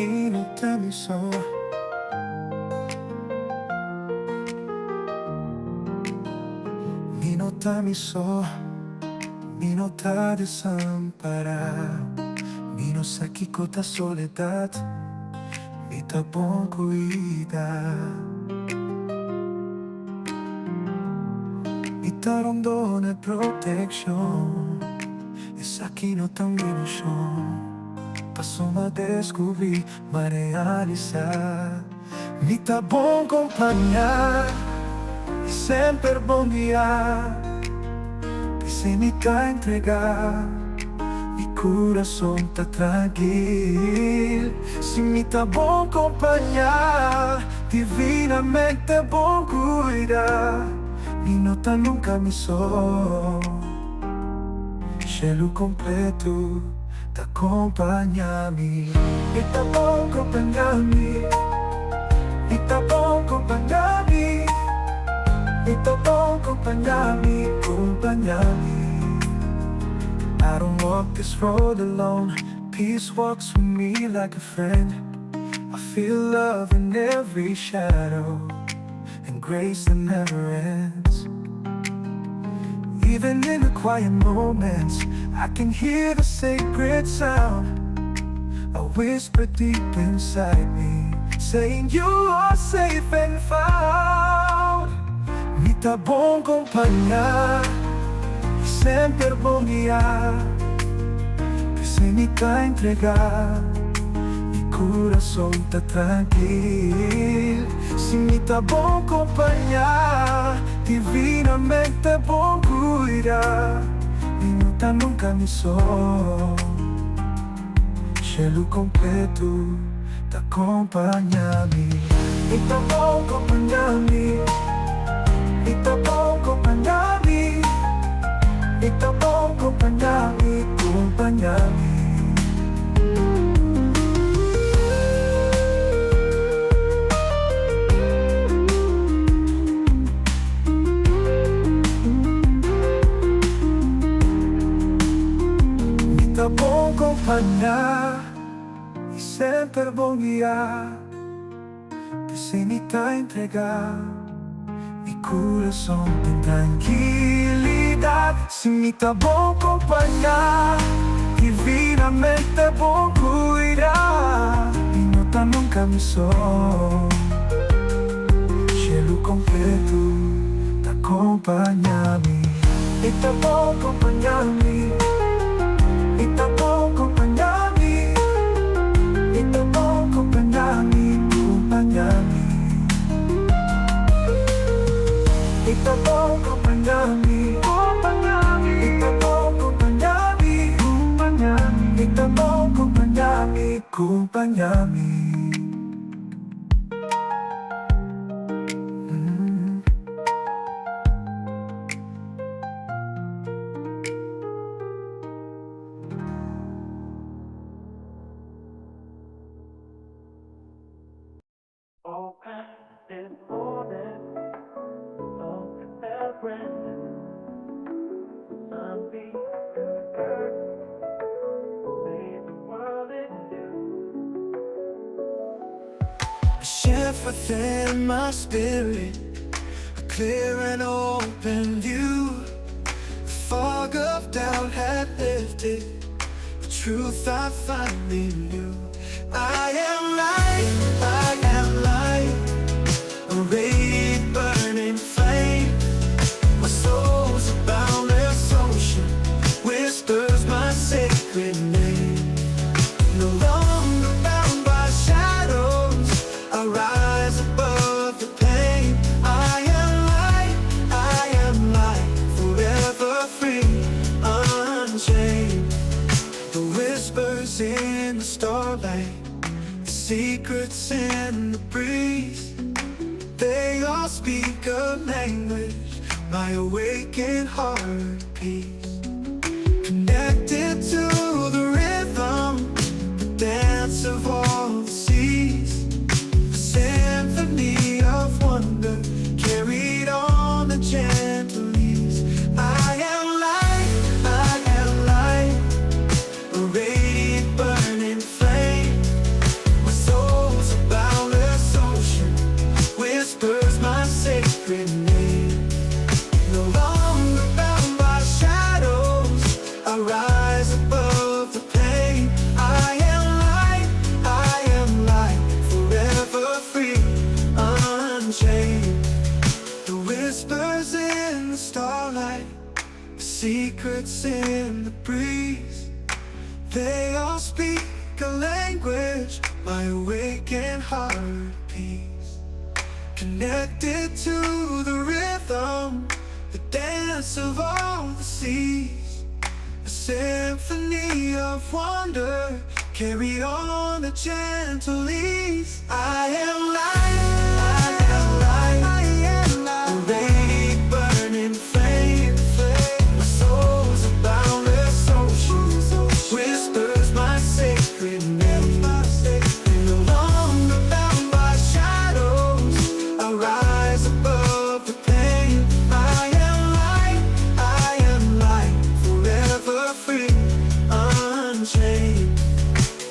inutami so Minotami so Minota desamparado Minosakiko ta soledad Mita bom cuidar Mita rondone protection Essa aqui não tão no chão Passou a descobrir, a realizar Mita bom acompanhar E sempre bom guiar E sem me entregar Mi coração tá tranquilo Se me tá bom acompanhar Divinamente bom cuidar Mi nota nunca me sou Cielo completo t'accompagnami Mi tá bom acompanhar-me Mi tá bom acompanhar-me Mi tá bom acompanhar-me acompanhar-me I don't walk this road alone Peace walks with me like a friend I feel love in every shadow And grace that never ends Even in the quiet moments I can hear the sacred sound A whisper deep inside me Saying you are safe and found Mi tá bom acompanhar Sempre bom guiar Que sem me entregar Mi coração tá tranquilo Se me tá bom acompanhar Divinamente bom cuidar Mi nota nunca me sou Cielo completo t'accompagnami Mi tá bom acompanhar-me Mi tá bom acompanhar-me Mi tá bom acompanhar-me acompanhar-me Tá bom acompanhar E sempre bom guiar Que sem me entregar Mi coração tem tranquilidade Se me tá bom acompanhar Divinamente bom cuidar Mi nota nunca me sou Cielo completo t'accompagnami Mi tá bom acompanhar-me Mi tá bom acompanhar-me Mi tá bom acompanhar-me acompanhar-me Mi tá bom acompanhar-me acompanhar-me Mi tá bom acompanhar-me acompanhar-me Mi tá bom acompanhar-me acompanhar-me A shift within my spirit A clear and open view The fog of doubt had lifted The truth I finally knew I am light A radiant burning flame My soul's a boundless ocean Whispers my sacred name No longer bound by shadows I rise above the pain I am light Forever free, unchained The whispers in the starlight The secrets in the breeze They all speak a language My awakened heart peace Connected to the rhythm The dance of all the seas A symphony of wonder Carried on the gentle ease I am light A radiant burning flame My secrets in the breeze. They all speak a language, my awakened heart peace. Connected to the rhythm, the dance of all the seas. A symphony of wonder, carry on a gentle ease. I am light, I am light, I am light. A radiant burning flame, my soul's a boundless ocean, whispers my sacred name. No longer bound by shadows, I rise above the pain. I am light, forever free, unchained.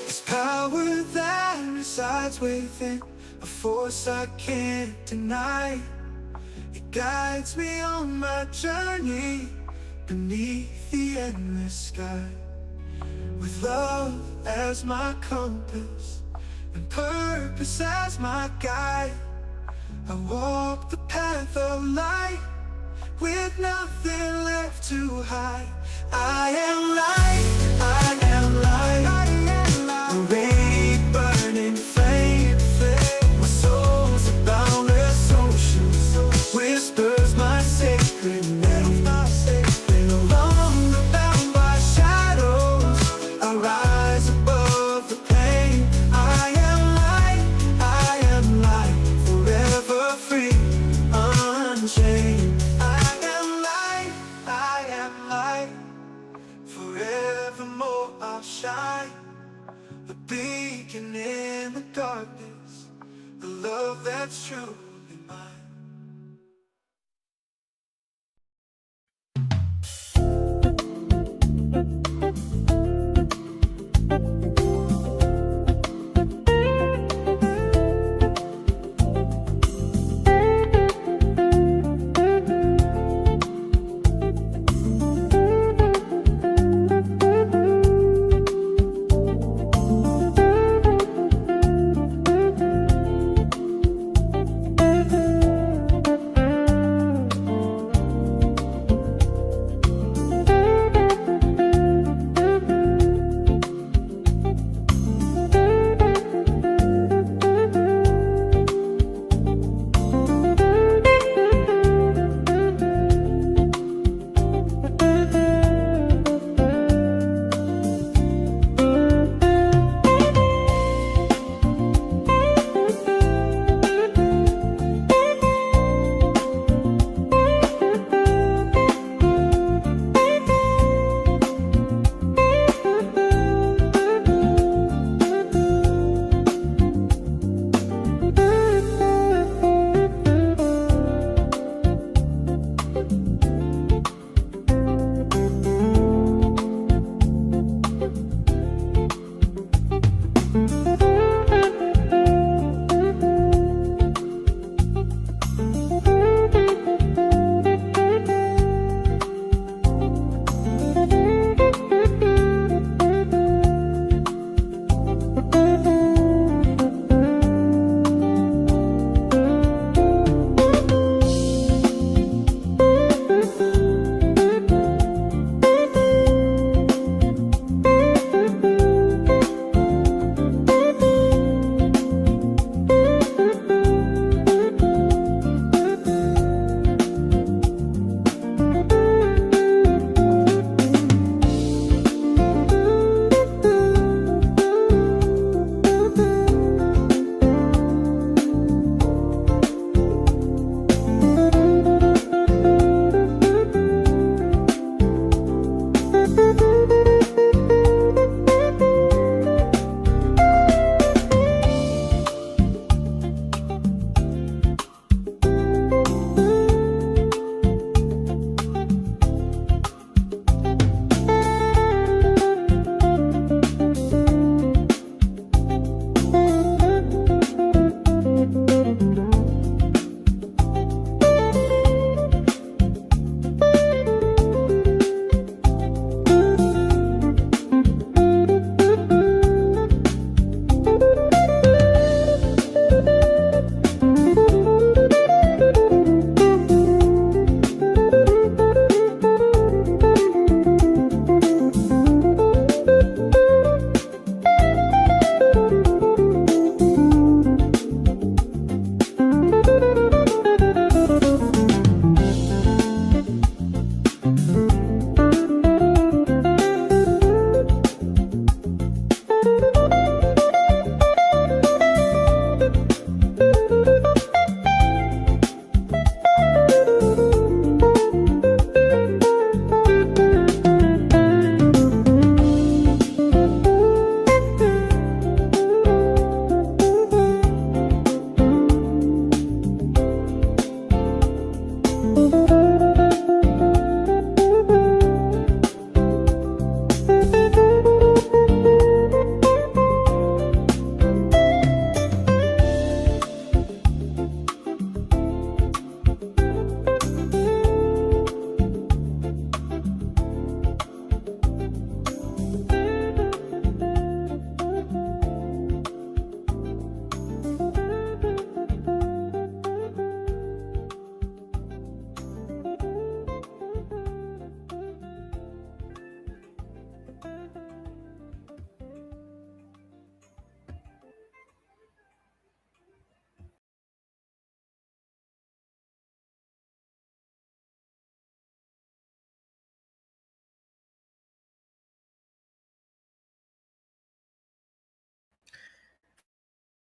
It's power that resides within, a force I can't deny. It guides me on my journey beneath the endless sky. With love as my compass and purpose as my guide, I walk the path of light with nothing left to hide. I am light, I am light, I am light. A radiant burning flame, my soul's a boundless ocean, whispers my sacred name. No longer bound by shadows, I rise above the pain. I am light, forever free, unchained. I am light, forevermore I'll shine. A beacon in the darkness, the love that's truly mine.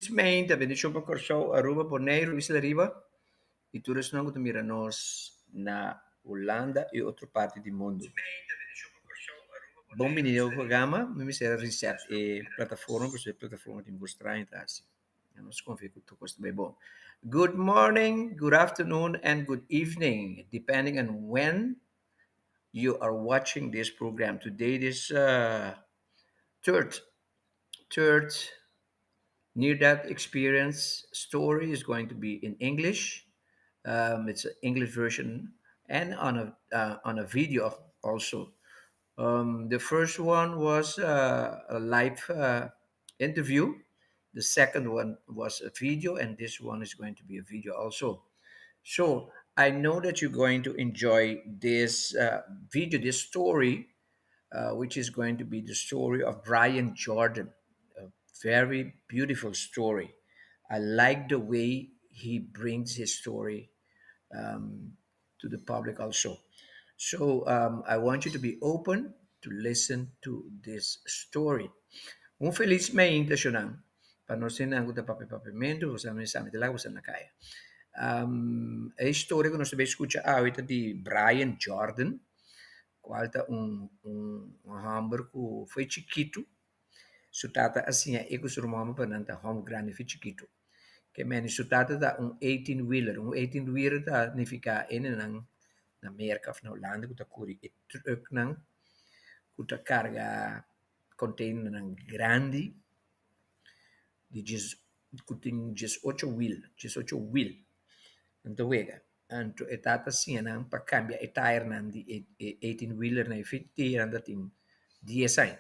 Infelizmente, abbiamo siya pagkorsaw Aruba por Neiro, Isla Riba, e todos nós miramos na Holanda e outra parte do mundo. Bom menino programa, me será reset e plataforma, você plataforma de mostrar então assim. Eu não sei como fica tu custa bem bom. Good morning, good afternoon, and good evening, depending on when you are watching this program. Today, this third third near-death experience story is going to be in English. It's an English version and on a video also. The first one was a live interview. The second one was a video, and this one is going to be a video also. So I know that you're going to enjoy this video, this story, which is going to be the story of Bryan Jordan. A very beautiful story. I like the way he brings his story um, to the public also. So I want you to be open to listen to this story. Infelizmente, Shonan, para não ser nango da papamento, você não sabe de lá, você não cai. A história que nós também escuta é de Bryan Jordan, qual é um hamburgo que foi chiquito, so tata assim é que o mama para não home grande foi chiquito. Que meni so tata da 18-wheeler, 18-wheeler da significa na Amerika of na Holanda, que curi e truck nang, que carga container nang grande, de que tem 18 wheel, 18 wheel. Então, wega. Anto etata assim, nang para cambiar e tire nang di 18-wheeler na 50, anda tem 10 anos.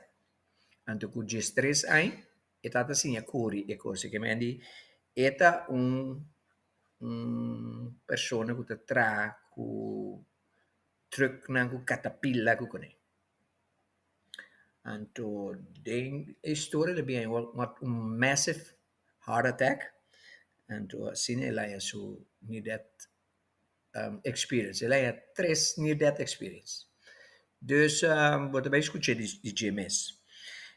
Anto ku 3 anos, etata assim, a curi e cose che mendi, eta un persona que tra ku truck nang ku caterpillar ku kone. Anto den story le bien wat un massive heart attack. Anto sine ela ya su near death experience. Ela ya tres near death experience. Dus wat bij escuché di GMS.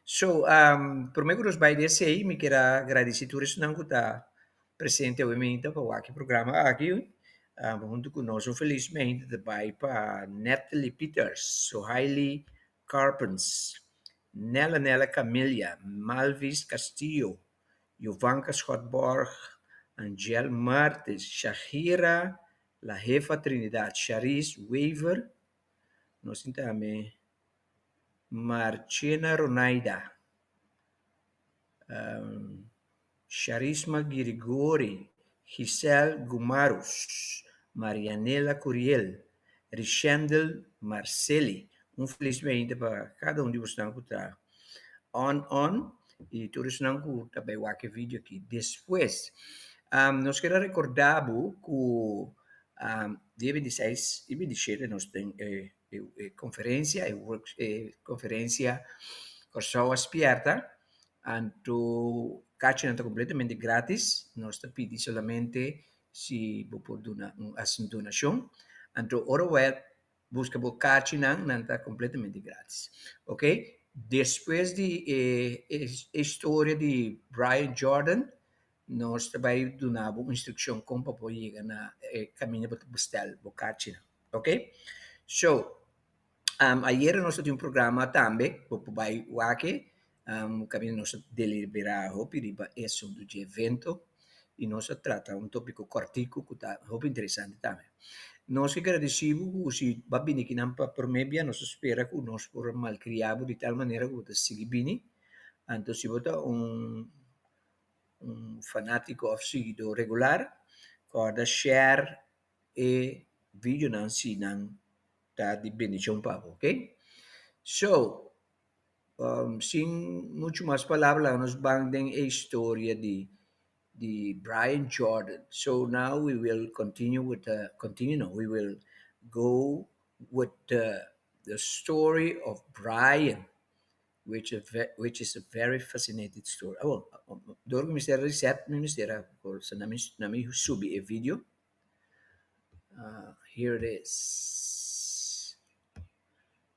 So, por me que vai desse aí, me quero agradecer por isso não que está presente obviamente para o aqui programa aqui. Junto conosco, felizmente, vai para Natalie Peters, Sohaili Carpens, Nella Camilla, Malvis Castillo, Jovanka Schotborg, Angel Martes, Shahira, La Jefa Trinidad, Charis Weaver, nós também, Marcena Ronaida, Charisma Girigori, Giselle Gumarus, Marianela Curiel, Richendel Marceli. Infelizmente, para cada um de vocês que está on, e todos não que também o aqui vídeo aqui. Depois, nós queremos recordar que dia 26 e 27 nós temos conferência, conferência Corsoa Aspierta, anto caccia è completamente gratis, nós pedi solamente se você pode dar uma donação, anto ora web busca por caccia não está completamente grátis, ok? Depois de história de Bryan Jordan, nós também damos uma instrução como para poder chegar na caminho para o postal, por caccia, ok? So, ayer nós tínhamos um programa também, para o aqui, kami nós deliberaram para esse do evento e nós trata um tópico cortico que está muito interessante também. Nós que agradecemos se vai vir aqui para por meio nós espera que nós por malcriado de tal maneira que você siga bem. Então se você um fanático ou seguidor regular, pode share e vídeo não se não tá de bendição para, ok? So, sin mucho más palabras, nos van a historia de Bryan Jordan. So now we will continue with no, we will go with the story of Bryan, which is a very fascinating story. Oh, dorgo mi sera reset, mi sera sa nami subi a video. Here it is.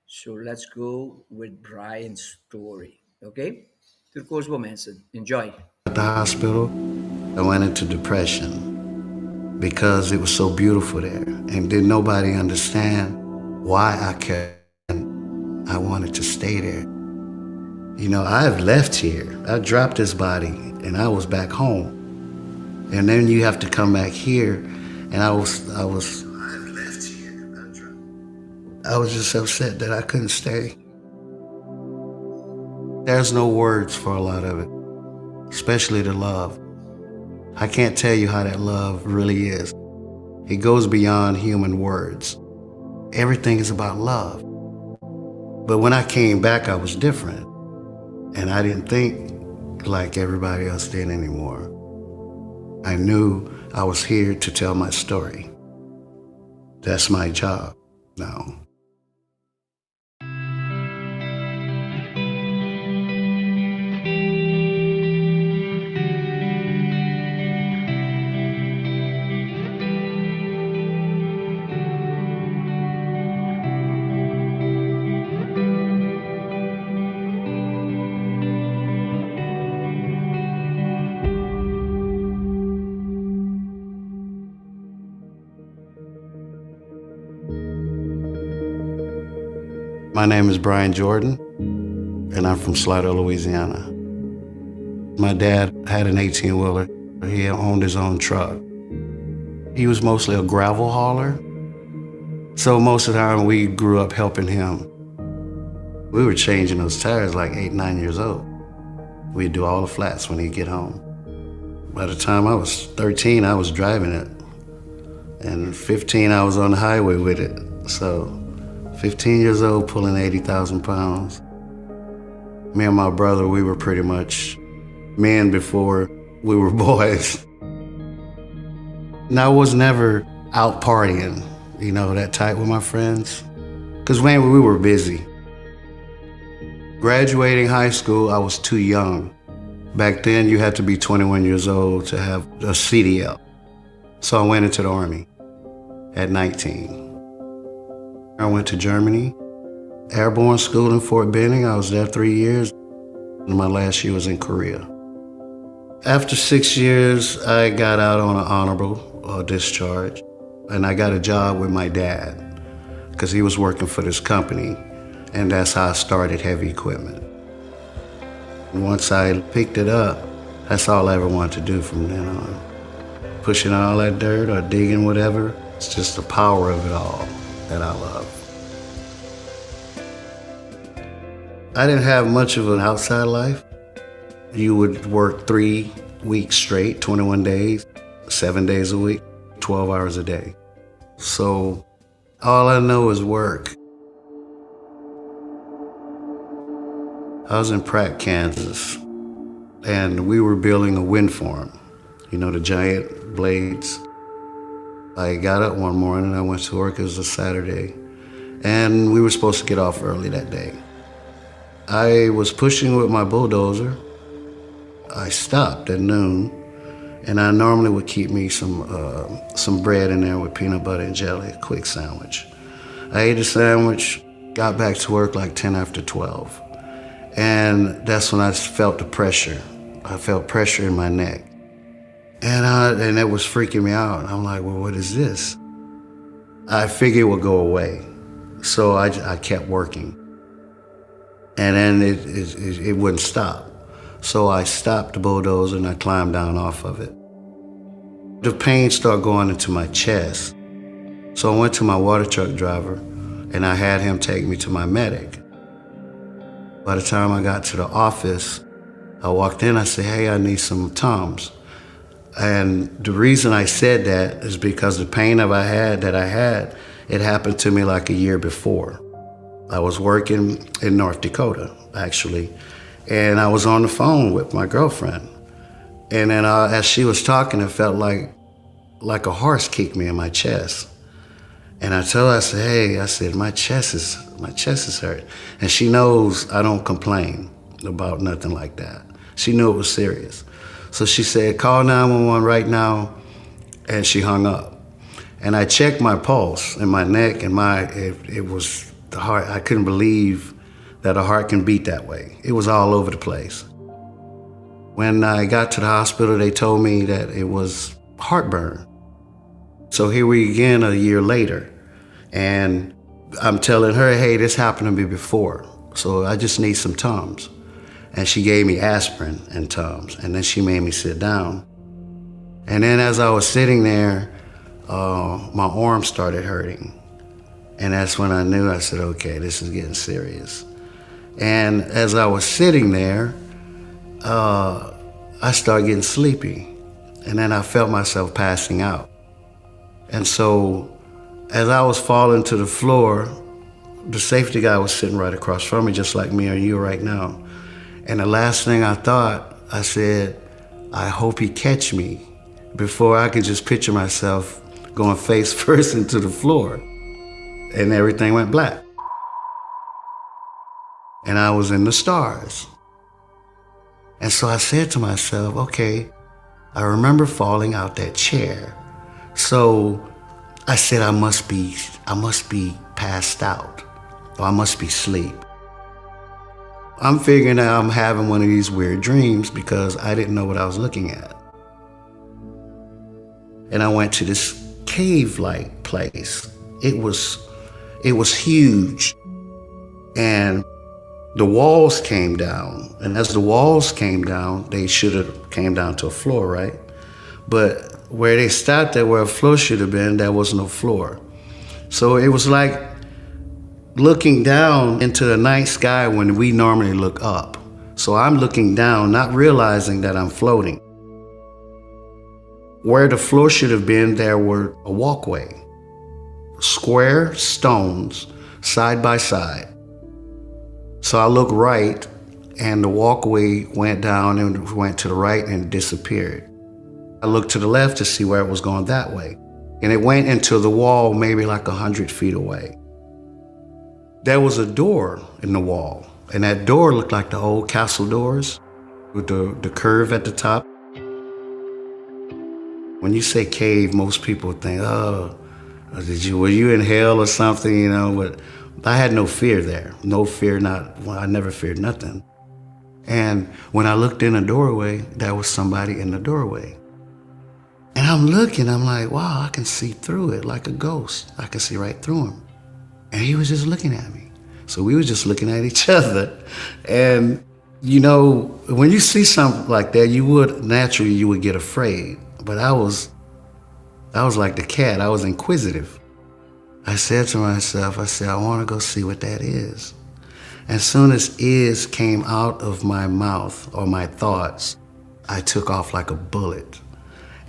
So let's go with Bryan's story. Okay? Turcos Momensen. Enjoy. At the hospital, I went into depression because it was so beautiful there, and did nobody understand why I cared. I wanted to stay there. You know, I've left here. I dropped this body, and I was back home. And then you have to come back here, and I was just upset that I couldn't stay. There's no words for a lot of it, especially the love. I can't tell you how that love really is. It goes beyond human words. Everything is about love. But when I came back, I was different. And I didn't think like everybody else did anymore. I knew I was here to tell my story. That's my job now. My name is Bryan Jordan, and I'm from Slaughter, Louisiana. My dad had an 18-wheeler. He owned his own truck. He was mostly a gravel hauler, so most of the time we grew up helping him. We were changing those tires like 8, 9 years old. We'd do all the flats when he'd get home. By the time I was 13, I was driving it, and 15, I was on the highway with it. So 15 years old, pulling 80,000 pounds. Me and my brother, we were pretty much men before we were boys. And I was never out partying, you know, that tight with my friends, because when we were busy. Graduating high school, I was too young. Back then, you had to be 21 years old to have a CDL. So I went into the Army at 19. I went to Germany, airborne school in Fort Benning. I was there 3 years, and my last year was in Korea. After 6 years, I got out on an honorable discharge, and I got a job with my dad because he was working for this company, and that's how I started heavy equipment. And once I picked it up, that's all I ever wanted to do from then on. Pushing all that dirt or digging whatever, it's just the power of it all that I love. I didn't have much of an outside life. You would work 3 weeks straight, 21 days, 7 days a week, 12 hours a day. So all I know is work. I was in Pratt, Kansas, and we were building a wind farm, you know, the giant blades. I got up one morning, I went to work, it was a Saturday, and we were supposed to get off early that day. I was pushing with my bulldozer. I stopped at noon, and I normally would keep me some bread in there with peanut butter and jelly, a quick sandwich. I ate a sandwich, got back to work like 10 after 12, and that's when I felt the pressure. I felt pressure in my neck, and it was freaking me out. I'm like, well, what is this? I figured it would go away, so I kept working. And then it wouldn't stop. So I stopped the bulldozer and I climbed down off of it. The pain started going into my chest. So I went to my water truck driver and I had him take me to my medic. By the time I got to the office, I walked in, I said, hey, I need some Tums. And the reason I said that is because the pain that I had, it happened to me like a year before. I was working in North Dakota, actually, and I was on the phone with my girlfriend. And then as she was talking, it felt like a horse kicked me in my chest. And I told her, I said, hey, I said, my chest is hurt. And she knows I don't complain about nothing like that. She knew it was serious. So she said, call 911 right now, and she hung up. And I checked my pulse in my neck, and it was the heart. I couldn't believe that a heart can beat that way. It was all over the place. When I got to the hospital, they told me that it was heartburn. So here we again a year later, and I'm telling her, hey, this happened to me before, so I just need some Tums. And she gave me aspirin and Tums, and then she made me sit down. And then as I was sitting there, my arm started hurting. And that's when I knew, I said, okay, this is getting serious. And as I was sitting there, I started getting sleepy. And then I felt myself passing out. And so as I was falling to the floor, the safety guy was sitting right across from me, just like me or you right now. And the last thing I thought, I said, I hope he catch me before I could just picture myself going face first into the floor. And everything went black. And I was in the stars. And so I said to myself, okay, I remember falling out that chair. So I said, I must be passed out, or I must be asleep. I'm figuring that I'm having one of these weird dreams because I didn't know what I was looking at. And I went to this cave-like place. It was huge. And the walls came down. And as the walls came down, they should have came down to a floor, right? But where they stopped at, where a floor should have been, there was no floor. So it was like looking down into the night sky when we normally look up. So I'm looking down, not realizing that I'm floating. Where the floor should have been, there were a walkway. Square stones, side by side. So I looked right, and the walkway went down and went to the right and disappeared. I looked to the left to see where it was going that way. And it went into the wall maybe like 100 feet away. There was a door in the wall, and that door looked like the old castle doors with the curve at the top. When you say cave, most people think, oh, were you in hell or something, you know? But I had no fear there. No fear, I never feared nothing. And when I looked in the doorway, there was somebody in the doorway. And I'm looking, I'm like, wow, I can see through it like a ghost. I can see right through him. And he was just looking at me. So we were just looking at each other. And, you know, when you see something like that, you would get afraid. But I was like the cat. I was inquisitive. I said to myself, I want to go see what that is. As soon as "is" came out of my mouth or my thoughts, I took off like a bullet.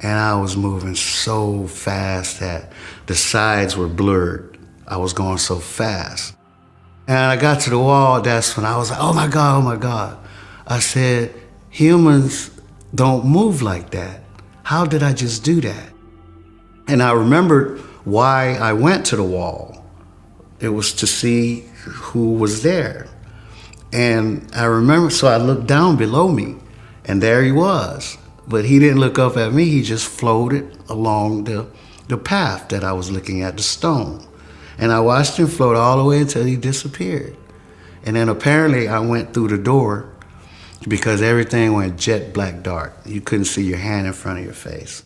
And I was moving so fast that the sides were blurred. I was going so fast. And I got to the wall, that's when I was like, oh my God, oh my God. I said, humans don't move like that. How did I just do that? And I remembered why I went to the wall. It was to see who was there. And I remember, so I looked down below me, and there he was. But he didn't look up at me, he just floated along the path that I was looking at, the stone. And I watched him float all the way until he disappeared. And then apparently I went through the door because everything went jet black dark. You couldn't see your hand in front of your face.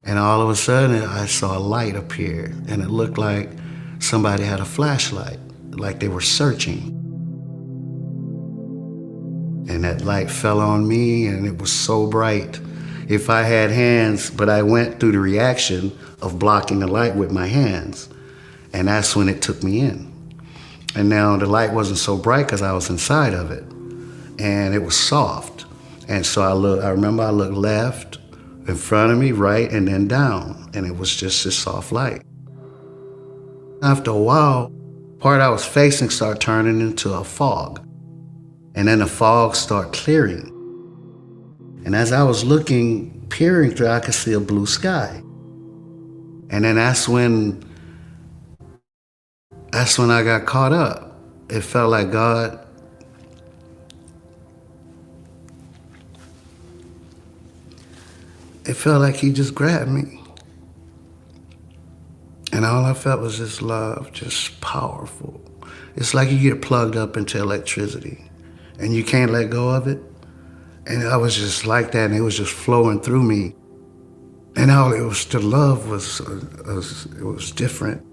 And all of a sudden I saw a light appear, and it looked like somebody had a flashlight, like they were searching. And that light fell on me, and it was so bright. If I had hands, but I went through the reaction of blocking the light with my hands. And that's when it took me in. And now the light wasn't so bright because I was inside of it. And it was soft. And so I remember I looked left, in front of me, right, and then down. And it was just this soft light. After a while, part I was facing started turning into a fog. And then the fog started clearing. And as I was looking, peering through, I could see a blue sky. And then that's when I got caught up. It felt like God it felt like he just grabbed me. And all I felt was this love, just powerful. It's like you get plugged up into electricity and you can't let go of it. And I was just like that, and it was just flowing through me. And all it was, the love was it was different.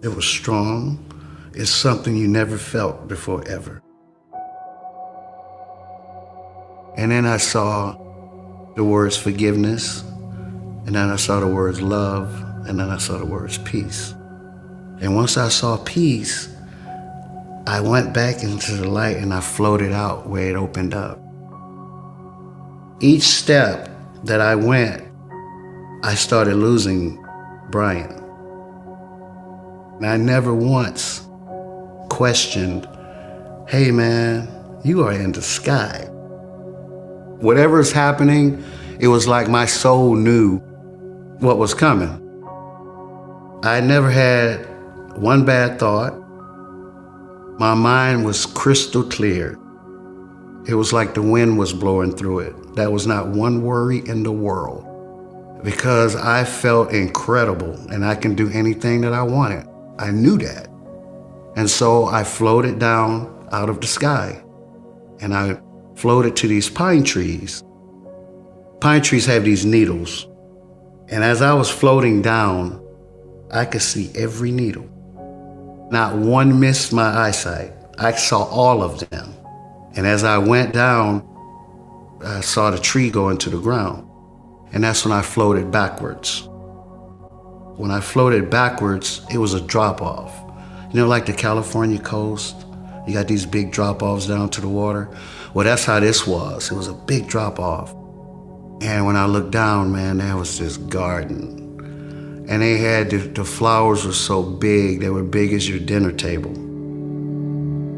It was strong. It's something you never felt before, ever. And then I saw the words forgiveness, and then I saw the words love, and then I saw the words peace. And once I saw peace, I went back into the light and I floated out where it opened up. Each step that I went, I started losing Bryan. And I never once questioned, hey man, you are in the sky. Whatever's happening, it was like my soul knew what was coming. I never had one bad thought. My mind was crystal clear. It was like the wind was blowing through it. There was not one worry in the world, because I felt incredible and I can do anything that I wanted. I knew that. And so I floated down out of the sky, and I floated to these pine trees. Pine trees have these needles. And as I was floating down, I could see every needle. Not one missed my eyesight. I saw all of them. And as I went down, I saw the tree go into the ground. And that's when I floated backwards. When I floated backwards, it was a drop-off. You know, like the California coast, you got these big drop-offs down to the water. Well, that's how this was. It was a big drop-off. And when I looked down, man, there was this garden. And they had, the flowers were so big, they were big as your dinner table.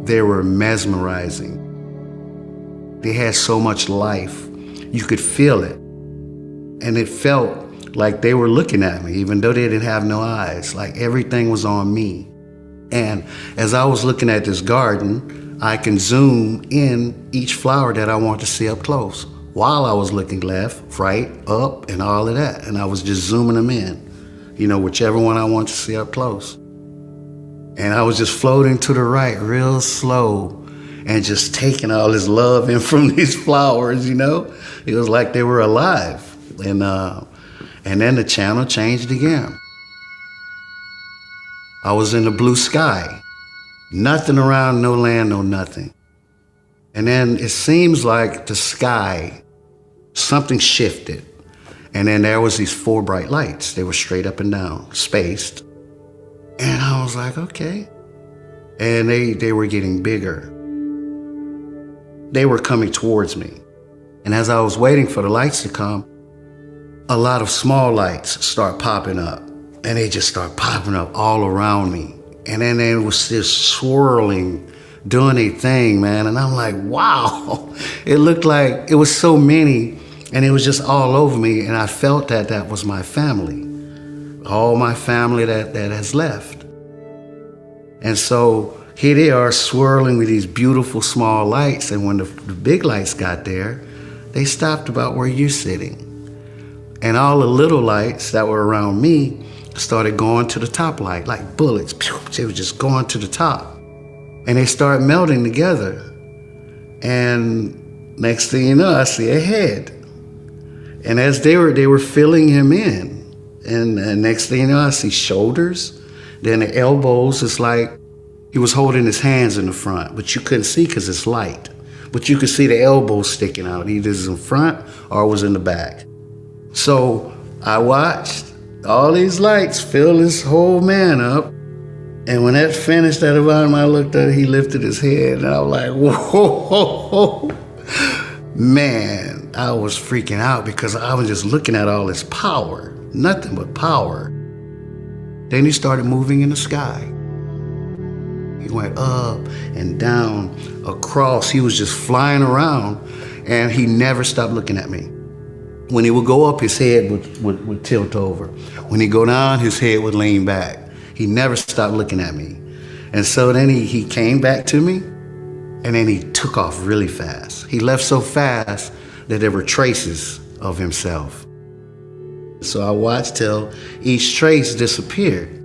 They were mesmerizing. They had so much life. You could feel it. And it felt like they were looking at me, even though they didn't have no eyes. Like everything was on me. And as I was looking at this garden, I can zoom in each flower that I want to see up close, while I was looking left, right, up, and all of that. And I was just zooming them in, you know, whichever one I want to see up close. And I was just floating to the right real slow and just taking all this love in from these flowers, you know? It was like they were alive. And then the channel changed again. I was in the blue sky. Nothing around, no land, no nothing. And then it seems like the sky, something shifted. And then there was these 4 bright lights. They were straight up and down, spaced. And I was like, okay. And they were getting bigger. They were coming towards me. And as I was waiting for the lights to come, a lot of small lights start popping up. And they just start popping up all around me. And then they was just swirling, doing a thing, man. And I'm like, wow. It looked like it was so many, and it was just all over me. And I felt that that was my family. All my family that has left. And so here they are swirling with these beautiful small lights. And when the big lights got there, they stopped about where you're sitting. And all the little lights that were around me started going to the top light, like bullets. They were just going to the top. And they started melting together. And next thing you know, I see a head. And as they were filling him in. And next thing you know, I see shoulders. Then the elbows, it's like he was holding his hands in the front, but you couldn't see because it's light. But you could see the elbows sticking out, either it was in front or it was in the back. So I watched all these lights fill this whole man up. And when that finished at the bottom, I looked at it, he lifted his head, and I was like, whoa. Man, I was freaking out because I was just looking at all this power, nothing but power. Then he started moving in the sky. He went up and down, across. He was just flying around, and he never stopped looking at me. When he would go up, his head would tilt over. When he go down, his head would lean back. He never stopped looking at me. And so then he came back to me, and then he took off really fast. He left so fast that there were traces of himself. So I watched till each trace disappeared.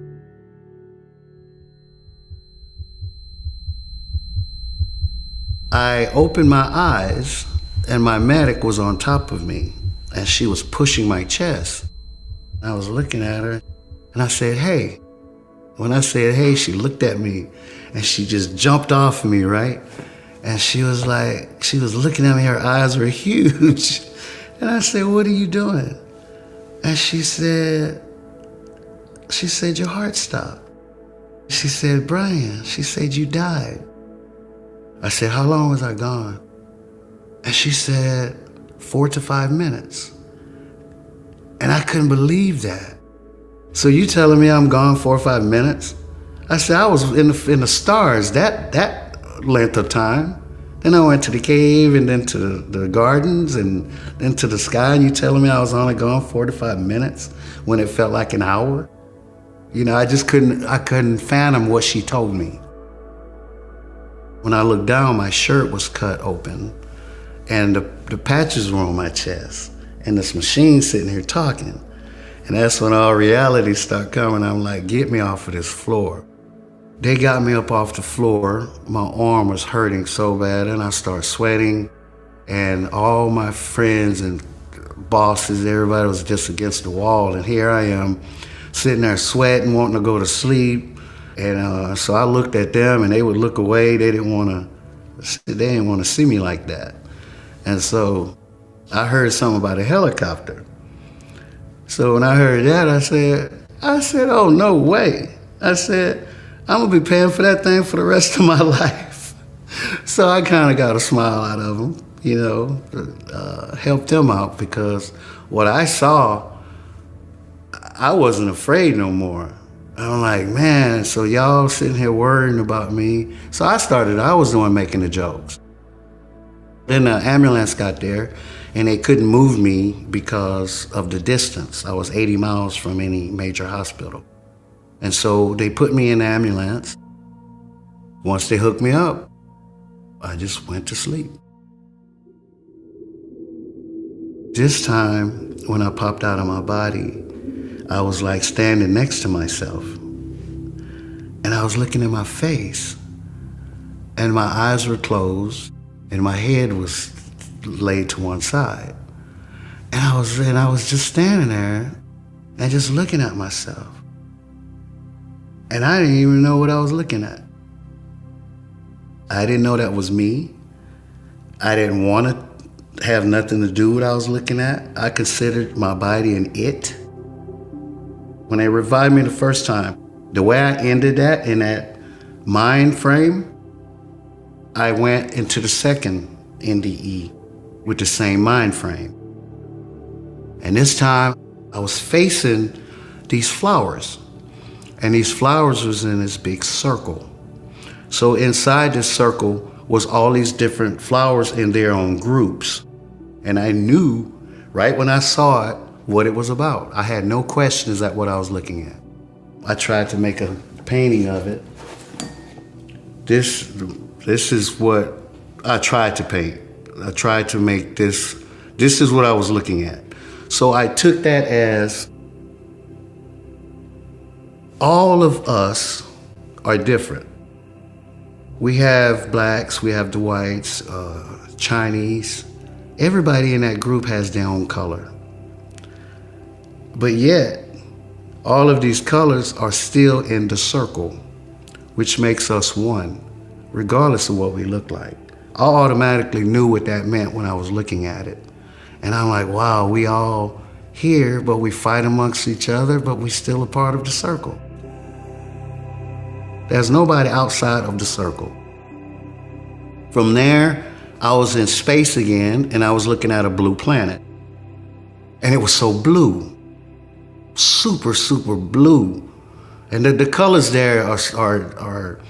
I opened my eyes, and my medic was on top of me, and she was pushing my chest. I was looking at her, and I said, hey. When I said, hey, she looked at me, and she just jumped off of me, right? And she was looking at me, her eyes were huge. And I said, what are you doing? And she said, your heart stopped. She said, Bryan, she said, you died. I said, how long was I gone? And she said, 4 to 5 minutes. And I couldn't believe that. So you telling me I'm gone 4 or 5 minutes? I said, I was in the stars that length of time. Then I went to the cave and then to the gardens and then to the sky, and you telling me I was only gone 4 to 5 minutes when it felt like an hour? You know, I couldn't fathom what she told me. When I looked down, my shirt was cut open and the patches were on my chest and this machine sitting here talking. And that's when all reality started coming. I'm like, get me off of this floor. They got me up off the floor. My arm was hurting so bad, and I started sweating. And all my friends and bosses, everybody was just against the wall. And here I am, sitting there sweating, wanting to go to sleep. And so I looked at them, and they would look away. They didn't want to see me like that. And so I heard something about a helicopter. So when I heard that, I said, oh, no way. I said, I'm gonna be paying for that thing for the rest of my life. So I kind of got a smile out of them, you know, helped them out, because what I saw, I wasn't afraid no more. I'm like, man, so y'all sitting here worrying about me. So I was the one making the jokes. Then the ambulance got there, and they couldn't move me because of the distance. I was 80 miles from any major hospital. And so they put me in the ambulance. Once they hooked me up, I just went to sleep. This time, when I popped out of my body, I was like standing next to myself. And I was looking at my face. And my eyes were closed, and my head was laid to one side. And I was just standing there and just looking at myself. And I didn't even know what I was looking at. I didn't know that was me. I didn't want to have nothing to do with what I was looking at. I considered my body an it. When they revived me the first time, the way I ended that in that mind frame, I went into the second NDE with the same mind frame. And this time, I was facing these flowers. And these flowers was in this big circle. So inside this circle was all these different flowers in their own groups. And I knew right when I saw it what it was about. I had no questions at what I was looking at. I tried to make a painting of it. This is what I tried to paint. I tried to make this. This is what I was looking at. So I took that as all of us are different. We have blacks, we have the whites, Chinese. Everybody in that group has their own color. But yet, all of these colors are still in the circle, which makes us one, regardless of what we look like. I automatically knew what that meant when I was looking at it. And I'm like, wow, we all here, but we fight amongst each other, but we still a part of the circle. There's nobody outside of the circle. From there, I was in space again, and I was looking at a blue planet. And it was so blue, super, super blue. And the colors there are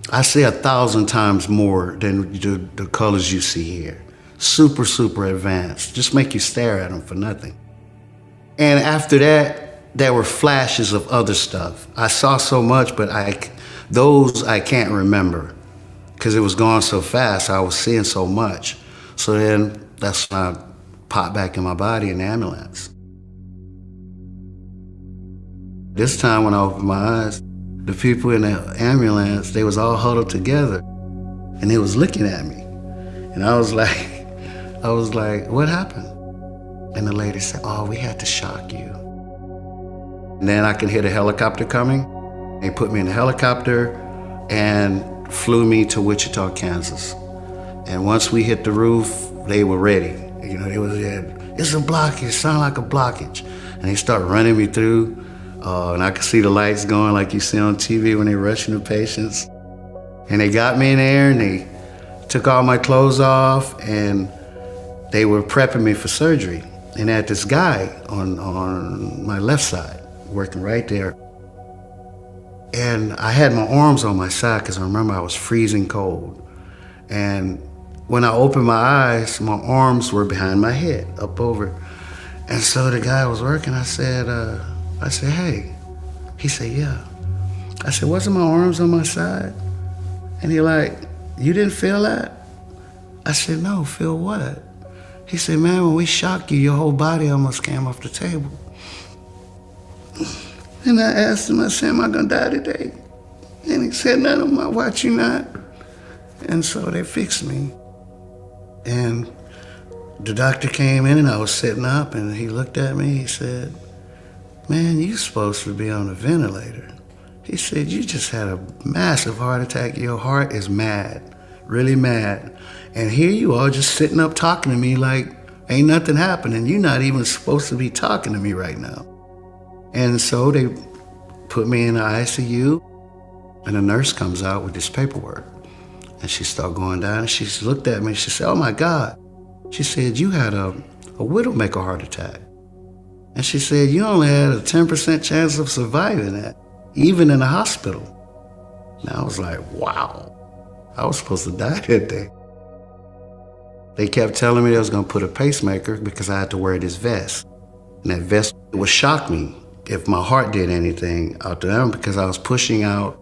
I say 1,000 times more than the colors you see here. Super, super advanced. Just make you stare at them for nothing. And after that, there were flashes of other stuff. I saw so much, but those I can't remember because it was going so fast. I was seeing so much. So then that's when I popped back in my body in the ambulance. This time when I opened my eyes, the people in the ambulance, they was all huddled together and they was looking at me. And I was like, I was like, what happened? And the lady said, oh, we had to shock you. And then I could hear the helicopter coming. They put me in a helicopter and flew me to Wichita, Kansas. And once we hit the roof, they were ready. You know, they was it's a blockage, it sounded like a blockage. And they start running me through, and I could see the lights going like you see on TV when they're rushing the patients. And they got me in there and they took all my clothes off and they were prepping me for surgery. And I had this guy on my left side, working right there. And I had my arms on my side because I remember I was freezing cold. And when I opened my eyes, my arms were behind my head, up over. And so the guy was working, I said, hey. He said, yeah. I said, wasn't my arms on my side? And he like, you didn't feel that? I said, no, feel what? He said, man, when we shocked you, your whole body almost came off the table. And I asked him, I said, am I gonna die today? And he said, no, my watch you not. And so they fixed me. And the doctor came in and I was sitting up and he looked at me, he said, man, you supposed to be on a ventilator. He said, you just had a massive heart attack. Your heart is mad, really mad. And here you are just sitting up talking to me like ain't nothing happening. You're not even supposed to be talking to me right now. And so they put me in the ICU and the nurse comes out with this paperwork. And she started going down and she looked at me and she said, oh my God. She said, you had a widowmaker heart attack. And she said, you only had a 10% chance of surviving that, even in the hospital. And I was like, wow, I was supposed to die that day. They kept telling me they was gonna put a pacemaker because I had to wear this vest. And that vest would shock me if my heart did anything out there because I was pushing out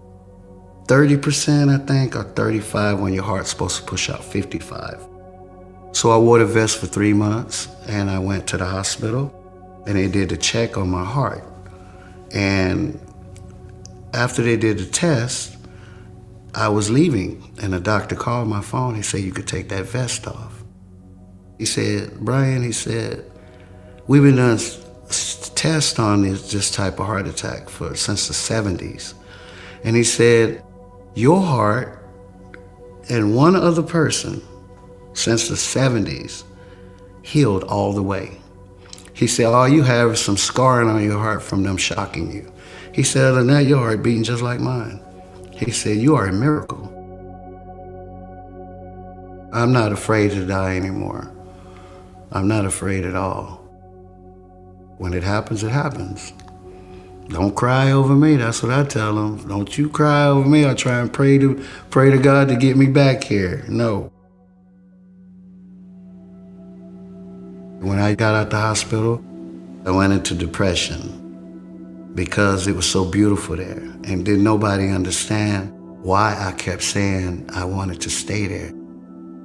30%, I think, or 35 when your heart's supposed to push out 55. So I wore the vest for 3 months and I went to the hospital and they did a check on my heart. And after they did the test, I was leaving and the doctor called my phone. He said, you could take that vest off. He said, Bryan, he said, we've been doing tests on this type of heart attack since the 70s. And he said, your heart and one other person since the 70s healed all the way. He said, all you have is some scarring on your heart from them shocking you. He said, other than that, your heart beating just like mine. He said, you are a miracle. I'm not afraid to die anymore. I'm not afraid at all. When it happens, it happens. Don't cry over me, that's what I tell them. Don't you cry over me. I try and pray to God to get me back here. No. When I got out the hospital, I went into depression because it was so beautiful there. And didn't nobody understand why I kept saying I wanted to stay there.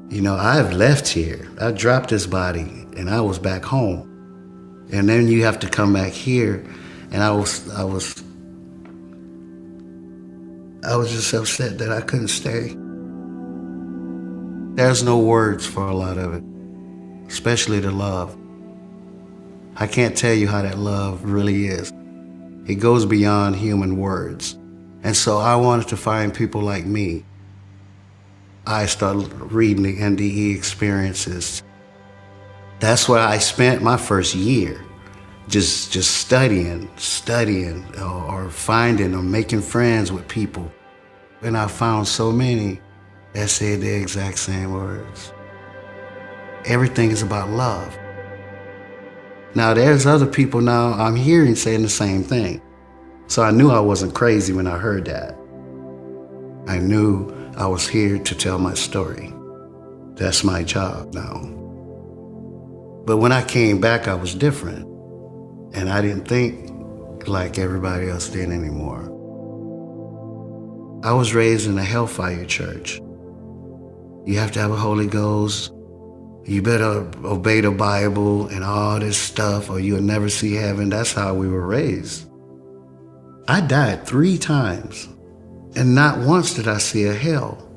You know, I've left here. I dropped this body and I was back home. And then you have to come back here. And I was just upset that I couldn't stay. There's no words for a lot of it, especially the love. I can't tell you how that love really is. It goes beyond human words. And so I wanted to find people like me. I started reading the NDE experiences. That's where I spent my first year. Just studying or finding or making friends with people. And I found so many that said the exact same words. Everything is about love. Now there's other people now I'm hearing saying the same thing. So I knew I wasn't crazy when I heard that. I knew I was here to tell my story. That's my job now. But when I came back, I was different. And I didn't think like everybody else did anymore. I was raised in a hellfire church. You have to have a Holy Ghost. You better obey the Bible and all this stuff or you'll never see heaven. That's how we were raised. I died 3 times and not once did I see a hell.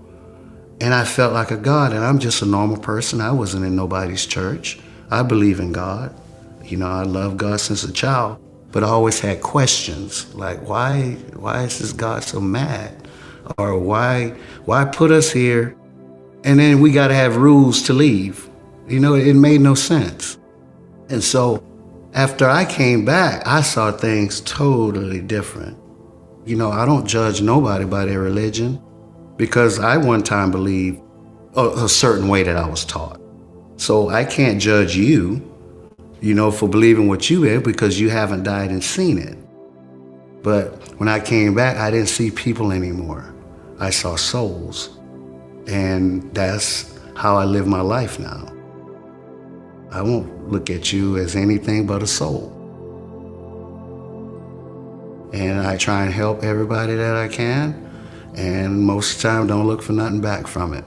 And I felt like a God, and I'm just a normal person. I wasn't in nobody's church. I believe in God. You know, I love God since a child, but I always had questions like, why is this God so mad? Or why put us here? And then we got to have rules to leave. You know, it made no sense. And so after I came back, I saw things totally different. You know, I don't judge nobody by their religion because I one time believed a certain way that I was taught. So I can't judge you, you know, for believing what you did because you haven't died and seen it. But when I came back, I didn't see people anymore. I saw souls. And that's how I live my life now. I won't look at you as anything but a soul. And I try and help everybody that I can. And most of the time, don't look for nothing back from it.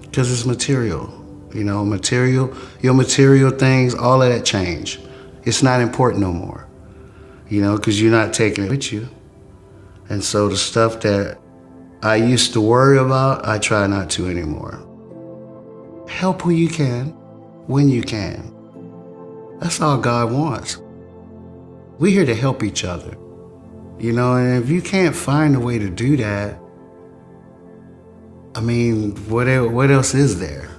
Because it's material. You know, material, your material things, all of that change. It's not important no more. You know, because you're not taking it with you. And so the stuff that I used to worry about, I try not to anymore. Help who you can, when you can. That's all God wants. We're here to help each other. You know, and if you can't find a way to do that, I mean, what else is there?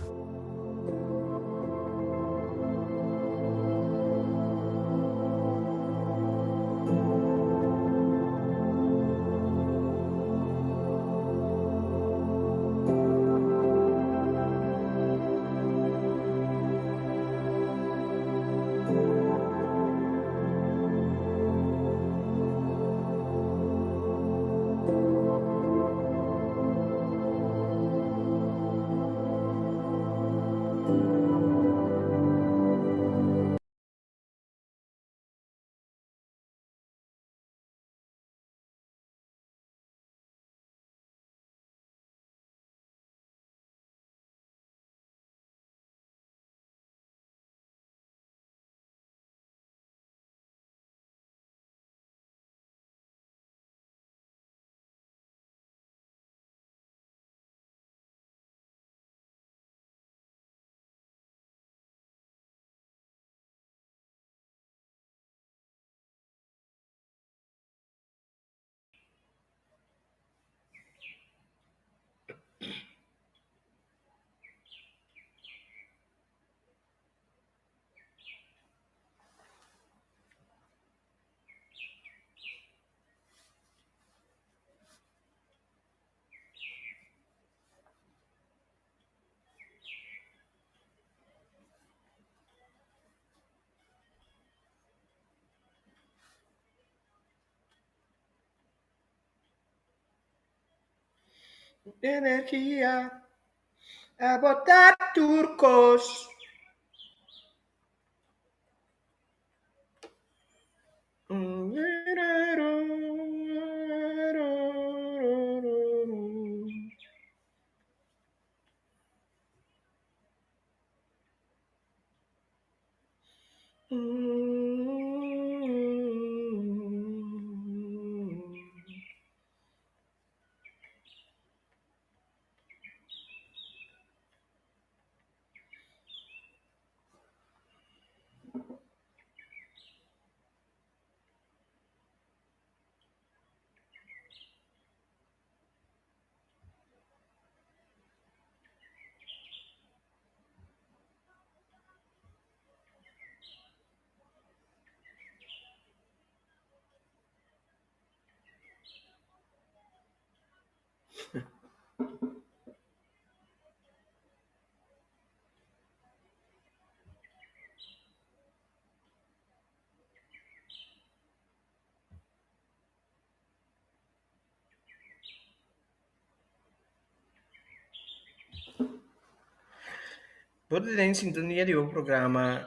Energia a botar turcos. Potete in sintonia di un programma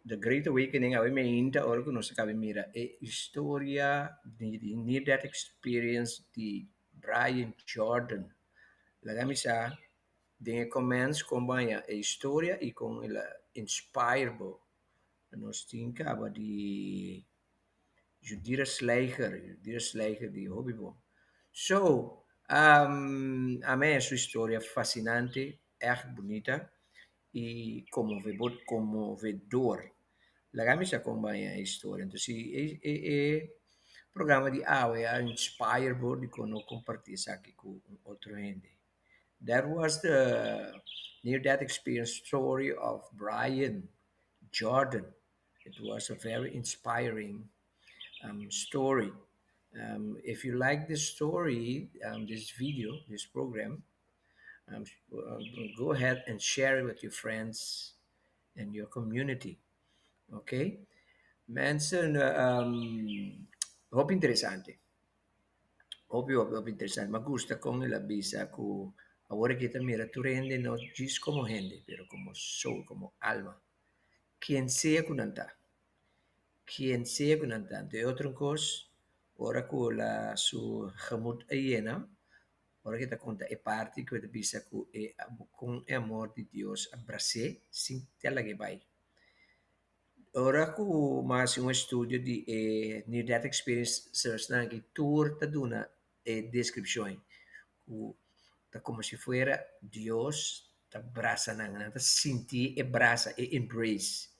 The Great Awakening, ovviamente, ora conosco che mira e storia di near death experience di Bryan Jordan. La camisa de comments combina e storia e con il inspirebo. Non stincava di Judira Slager di Hobbybo. So, A mim é sua história fascinante, erg bonita e comovedor. Lagami se acompanha a história. Então, se é programa de é inspire por de quando compartilhar isso aqui com outro gente. That was the near-death experience story of Bryan Jordan. It was a very inspiring story. If you like this story, this video, this program, um, go ahead and share it with your friends and your community. Okay? Mensen, hope interessante. Hope interessante. Me gusta con la visa que ahora que mira tu rende no gis como gente, pero como soul, como alma. Quien sea con anta. Quien sea con anta. De otro cosa, ora con la su hamut ayena, ora que te conta è parte che visa che è con amor di Dios abracé sin te la che vai. Ora ku mas um estudo de near death experience search na que tour ta duna description ku ta como se fuera Dios ta abraça na ta sentir e abraça e embrace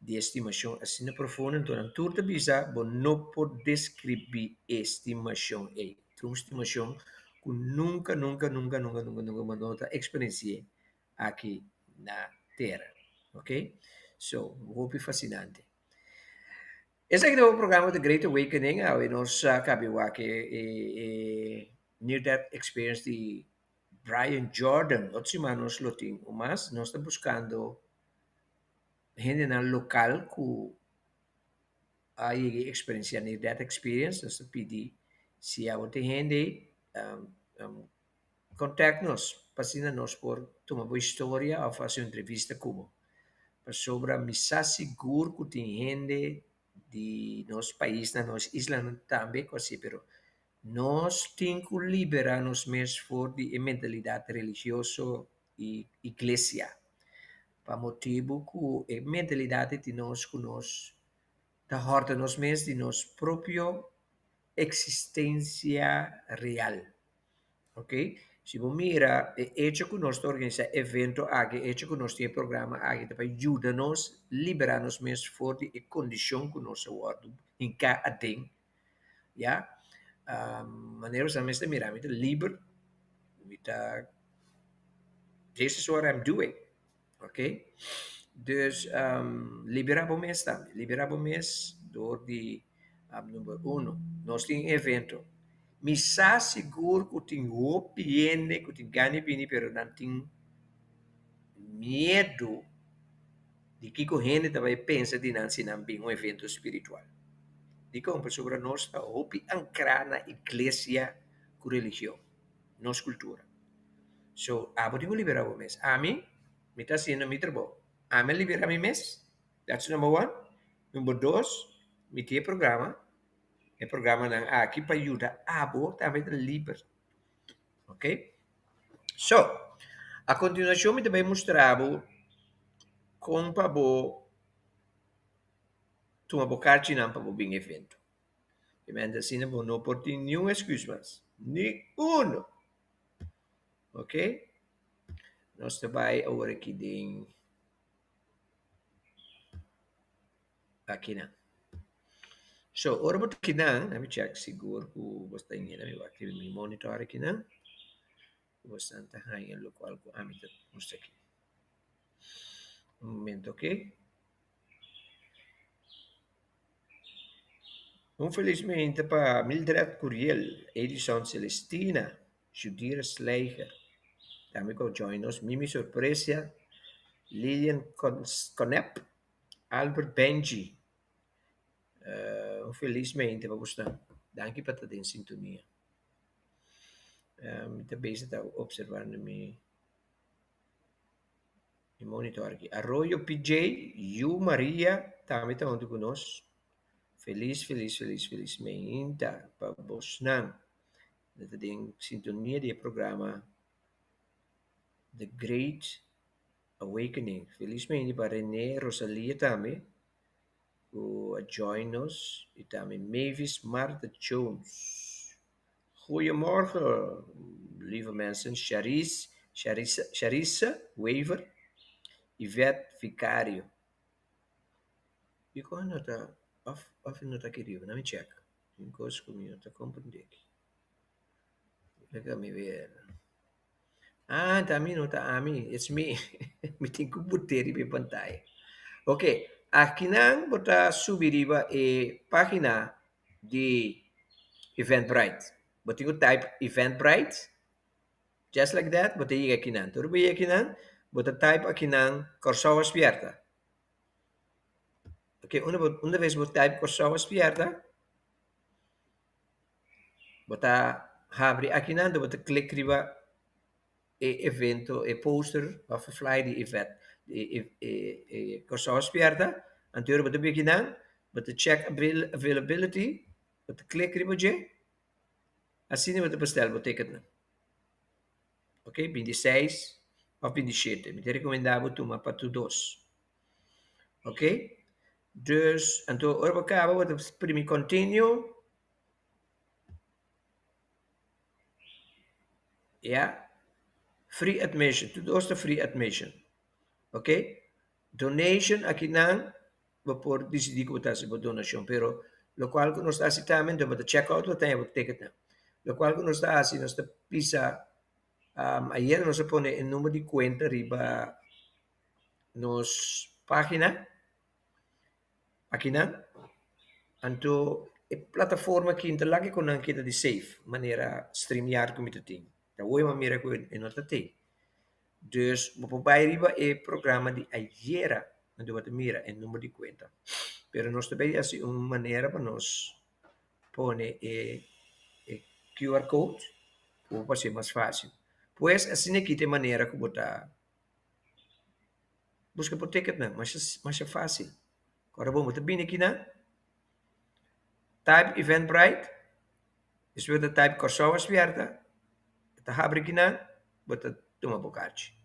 de estimação assim na profundo então na tour ta bisa bo não pode descrever estimação true estimação ku nunca mandou ta experienciar aqui na Terra, ok? So, hope fascinante. Esse aqui é o programa The Great Awakening, e nós acabamos aqui near-death experience de Bryan Jordan. Outras semanas lo tem, mas nós estamos buscando gente na local que a experiência near-death experience, nós pedir se há outra gente, contact-nos, passina nos por tomar uma história ou fazer uma entrevista como. Sobre misa seguro que tem gente de nosso país, na nossa isla também, assim, pero nós temos que liberar nos mesmos for de mentalidade religiosa e igreja. Para motivo que a mentalidade de nós que nós da horta nos mesmos de nossa própria existência real. Ok? Se você mira, é hecho que nós organizamos evento aqui, é hecho que nós temos programa aqui para ajudar-nos, liberar-nos mesmo fora de condição que nós estamos em cada tem, já? Maneira que nós miramos, livre, this is what I'm doing, ok? Dus liberar o mês também, liberar o mês door die número 1, nós temos evento. Mi sa seguro que tem hopiene, que tem ganhe bini, pero não tem medo de que a gente também pensa de não se não bem um evento espiritual. De como sobre nós está hopi ancrar na igreja com religião, nossa cultura. So, abo de liberar o mês. A mim, me está sendo mi trabalho. A mim liberar mi mês. That's number 1. Number 2, me tem programa. O programa não aqui para ajudar abo também livre. Ok? So, a continuação me também mostrava como para tu abocar chinam para bem evento. E me assim não pode ter nenhum excusa mais. Nenhum. Ok? Nós trabalhamos agora aqui em aqui não. So, ora mo aqui não, let me check seguro que basta ingin na aqui mi monitor aqui não. Basta tahayan local ko amit mostra aqui. Um momento, ok? Infelizmente para Mildred Curiel, Edison Celestina, Judira Sleiger, também com join us, Mimi Sorpresa, Lilian Conep, Albert Benji. Infelizmente, para gostar. Danke para estar em sintonia. Também está observando meu monitor aqui. Arroyo PJ, Yu Maria, também está onde conosco. Felizmente para Bosnan. Está em sintonia do programa The Great Awakening. Felizmente para René Rosalia também. O join us e também Mavis Martha Jones, Goedemorgen, lieve mensen. Charisse Wever, Yvette Vicario. Je kan nota, of nota querido, let me check. Because como eu te compreender. Let me ver. Ah, também nota a mim, it's me. Me tem que botar em pantalla. Ok, aqui não bota subiriba e página de Eventbrite. Bota o type Eventbrite. Just like that, bota aí aqui não. Tudo bem aqui não? Bota type aqui não, corso aspierta. Ok, uma vez bota type corso aspierta. Bota abre aqui não, bota clique riba e evento, e poster of a fly di event. Corso aspierta. Anterior bota aqui não, bota check availability. Bota clique riba je. Assim bota bestel, bota ticket não. Ok, 26 of 27. Me recomendava tomar para tu dois. Ok? Dus, en toen acaba, wat het primi continue. Ja. Free admission. Tu dois de free admission. Ok? Donation, aqui não, vou por decidir que você vai donation, pero lo qual que nós está assim também, então você check out, você tem ticket não. Lo qual que nós está assim, nós está pisa, ayer nós põe o número de conta riba nos página, aqui não. Então, a plataforma que interlage com a kita de safe, maneira streamear como itu tem. Da oi maneira que eu não tem. Dus, vou para riba é programa de ayer, onde você mira o número de conta. Pero nós também assim uma maneira para nós pôr o QR code, para ser mais fácil. Pois assim aqui tem maneira que você busca por ticket não, mas é fácil. Agora vamos bem aqui não. Type Eventbrite, is weer de type corso aspierta, te abre aqui não, bota toma bocage.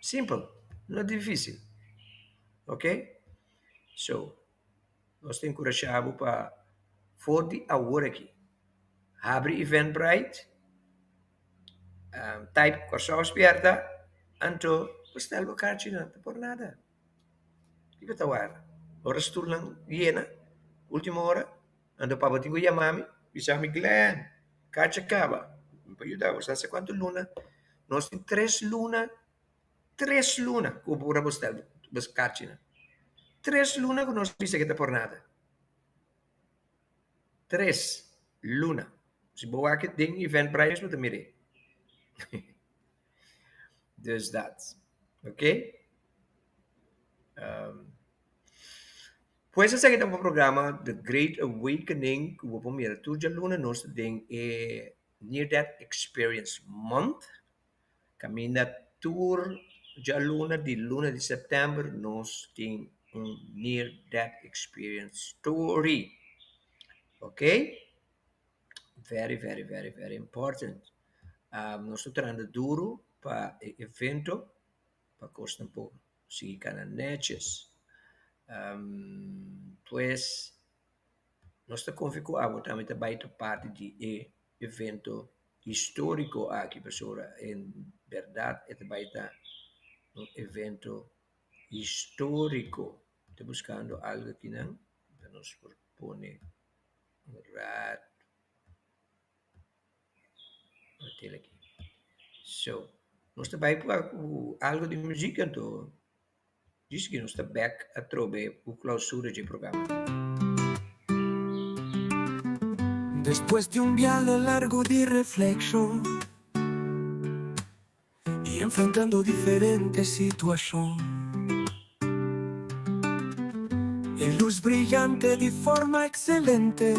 Simple, não é difícil. Ok? So, nós temos encorajado para for the hour aqui. Abre Eventbrite, type corso aspierta, anto bestel bocage não, por nada. E que tawar. Horas tulang llena, última hora, ando para batir com a mami, bisa mi Glenn, cacha acaba. Me ayudamos, ¿hace cuánto luna? Nós temos 3 lunas, que por a postel, bas cachina. 3 lunas que nós bisa que tá por nada. 3 lunas. Se boa que tem event price, mas mire. Dus dat. Ok? Pues essa aqui é um programa The Great Awakening que vou primeiro tu já luna nós tem Near Death Experience Month. Caminha tour já luna de setembro nós tem Near Death Experience Story. Ok? Very, very, very, very important. Nós estamos trabalhando duro para o evento, para custar um pouco, seguir cananechas. Pues nós estamos configurados também para parte de evento histórico aqui, pessoal. Em verdade, é também um evento histórico. Estou buscando algo aqui, não? Nos propõe um rato. Hotel aqui. So, nós também algo de música, então. Diz que nós estamos back a trobe o clausura de programa. Después de un viaje largo de reflexión y enfrentando diferentes situaciones, en luz brillante de forma excelente,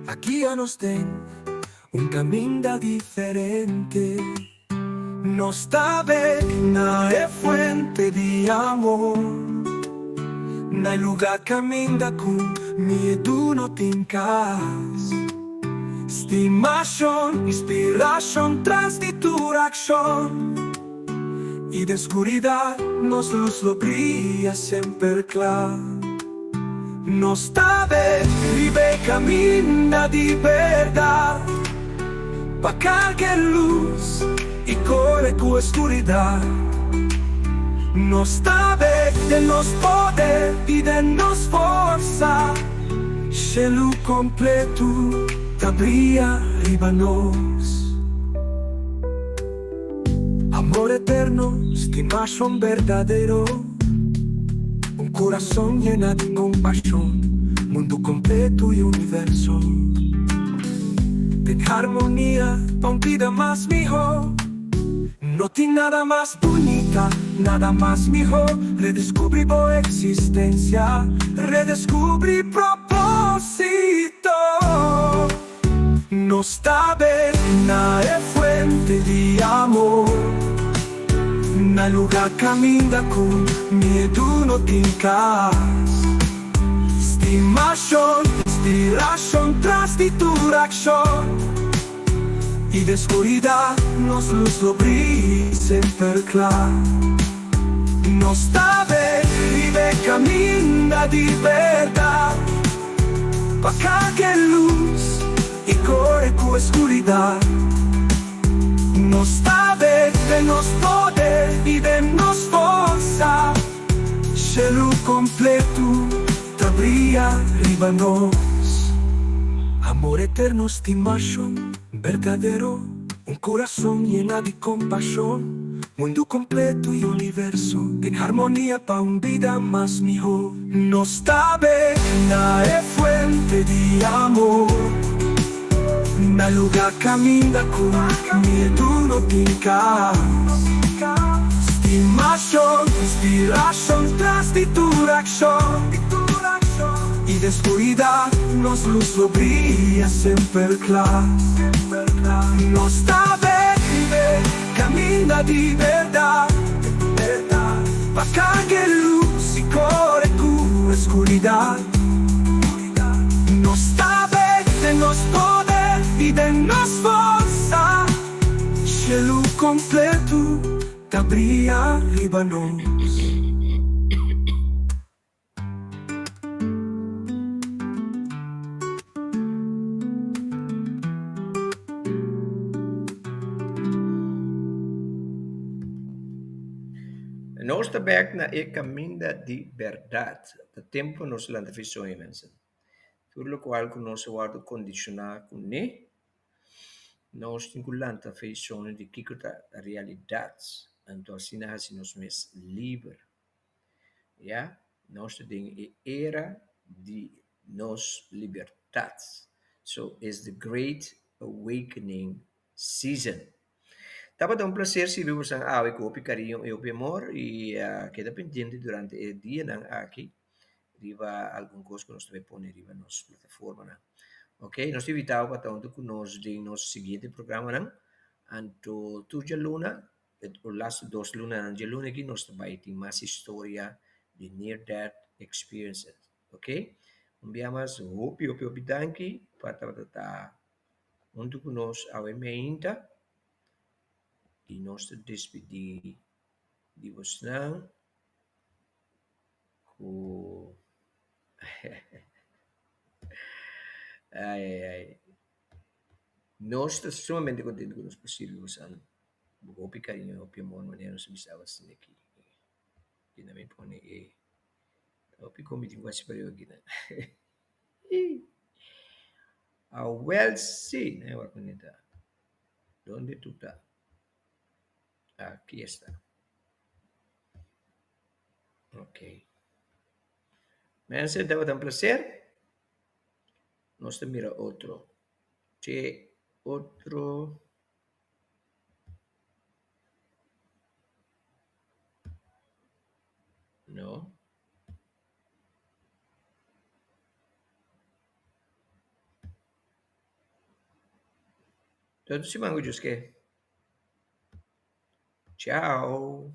aquí ya nos den un camino diferente. No está na é fuente de amor, na lugar caminda com medo no tincas. Estimación, inspiración, transituración y de oscuridad nos luz lo brilla siempre claro. No sta bene, vive camina di verdad. Pa' que luz y corre tu oscuridad. No sta bene de nos poder y de nos forza. Cielo completo t'abria ribanos. Amor eterno, estimación verdadero. Un corazón lleno de compasión. Mundo completo y universo. En armonía, pa' un vida más mejor. No tiene nada más bonita, nada más mejor. Redescubrí tu existencia, redescubrí propósito. No está na es fuente de amor. Na lugar camina con miedo no tincas. Estimación, inspiración tras de tu acción. Y de oscuridad nos luz lo brilla siempre claro. No está vive camina de verdad. Pa' que luz y corre tu oscuridad. No está de nos poder y de nos forza. Cielo completo te brilla ribanos. Amor eterno, estimación verdadero, un corazón lleno de compasión, mundo completo y universo en armonía pa' un vida más mejor. No está na es fuente de amor. Na lugar camina con miedo no tincas. Estimación, inspiración tras de tu acción. Y de oscuridad nos luz lo brilla siempre claro. No está vive, camina de verdad. Pa' que luz y corre tu oscuridad. No está de nos poder y de nos forza. Cielo completo te brilla ribanos. Nossa berg na e caminda di verdad. O tempo nos landa visões, mensen. Por lo qual que nós guardo condicionar com ne, nós temos visões de que a realidade. Então, assim, nós mes livre. Ja? Nós temos a era de nos libertados. So, is the great awakening season. Estaba de un placer si vivos en Awe con opi cariño y opi amor y queda pendiente durante el día aquí. Arriba algún cosa que nos debe poner arriba en nuestra plataforma. Ok, nos invitamos para tanto que nos den nuestro siguiente programa. Anto tu luna, o las dos lunas en luna aquí nos va a tener más historia de near death experiences. Ok, enviamos opi danki para tratar junto con nos Awe meinta. Die nos despedir de vocês. Ai. Nós estamos extremamente contentes com os possíveis. Vou picar em meu amor, maneira nos bisava assim aqui. Que não me põe eu pico me digo assim para eu aqui, né? Well, sim, né? Agora quando está, onde tu está? Aquí está. Ok. Me han sentado tan placer. Nos te mira otro. Che, otro. No. Todo si mango que. Ciao.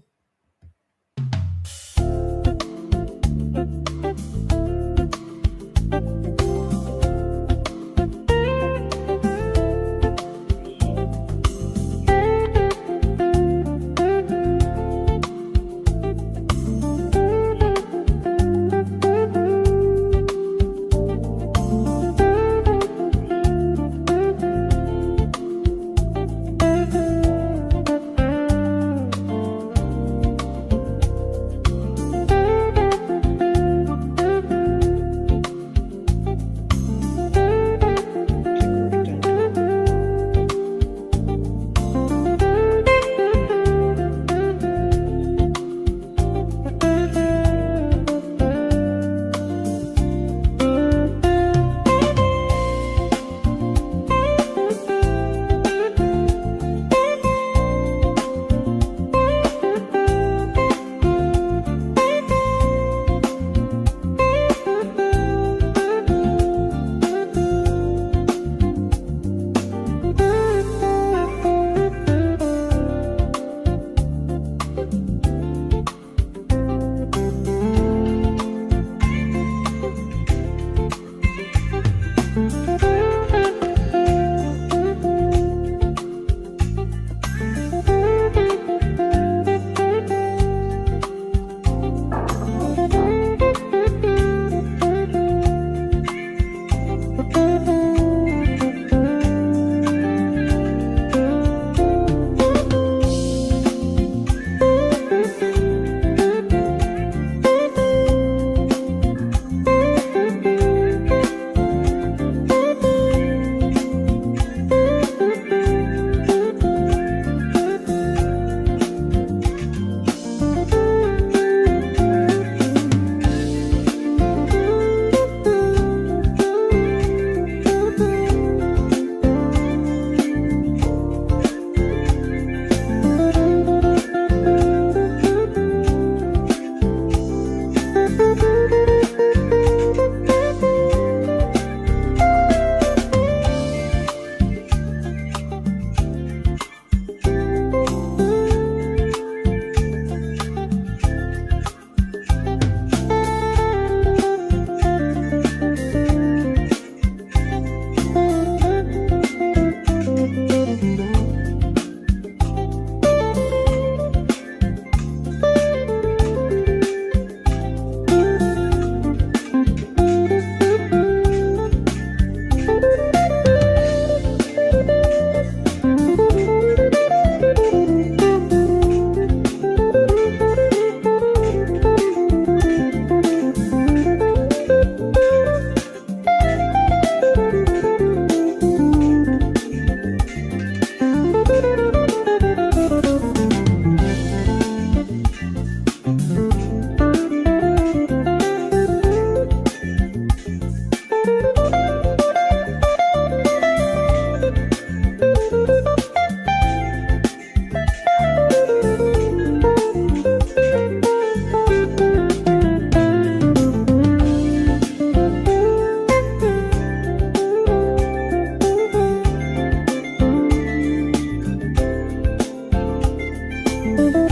you.